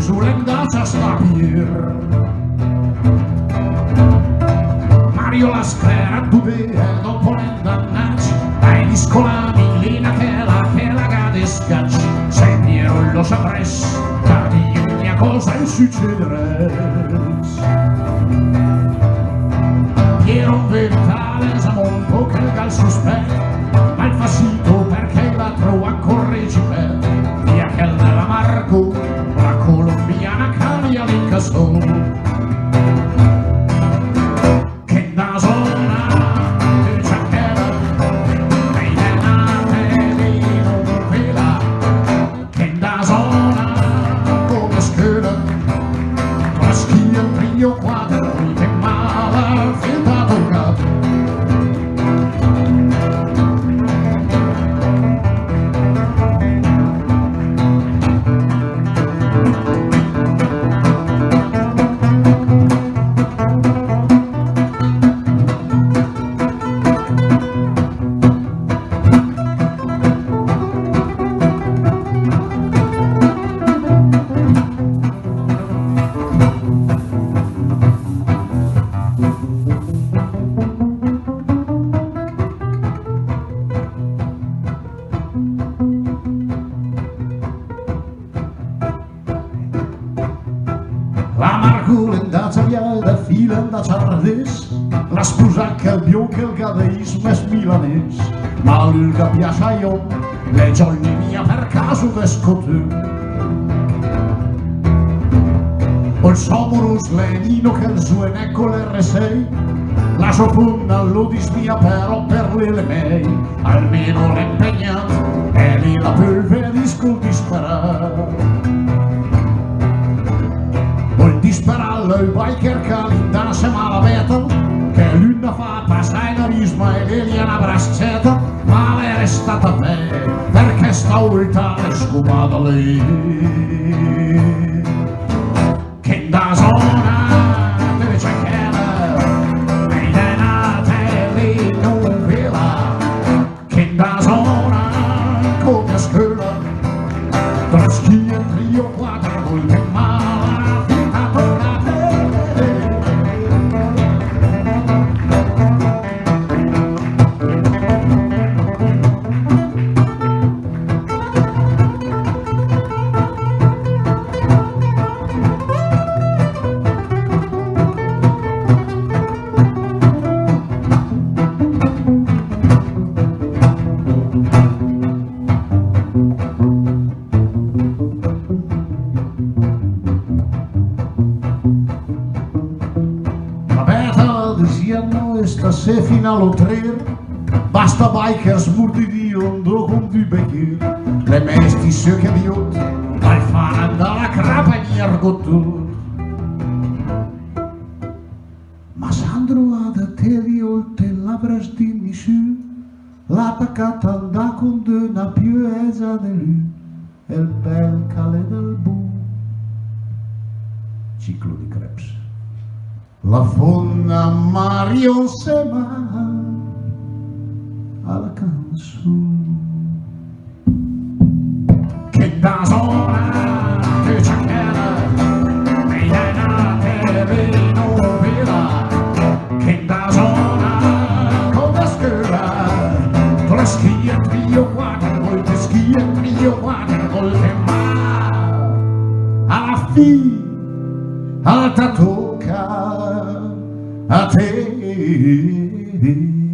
sull'endacia stapir. Mario la sclera dove dopo l'endannacci dai discolami lina che la gade scacci. Se Piero lo sapress di ogni cosa il succederes. Piero in verità l'esamo un po' che il gal sospetto, ma il fassito perché la trova corregge via che nella Marco la colombiana cambia l'incassone. La Marco l'endata via da fila andata ardès, la spusacca il bio che il gadeismo è milanès, ma l'ulga piace io, le giorni mia per caso vescotu. O il somorus lenino che il suo ecco l'R6, la sopunna lo dismia però per le mei, almeno l'impegnato e lì la polvere disco disparare. Vuol dispararlo il biker che all'indanza malaveta, che l'una fa passare la risma e l'eliana brascetta, ma le è restata a te, perché sta ulta è scumata lì. Che da zona deve cercare, e denate lì non vela, che da zona come a scuola, tra schi e trio quattro volte male. Se fino all'otrer basta bikers murdi di ondo con di becchir le mesti se che diot al fan dalla crapa e mi argotto. Ma Sandro ad te di oltre l'avras di misù l'attaccata da con una piuesa de lui e il bel cale del bu ciclo di Krebs. La fonna Mario Sema alla canzone che da zona che c'era e denate vino vela che da zona come scuola tu la schia trio quattro volte schia trio quattro volte ma alla fine alta tocca a te.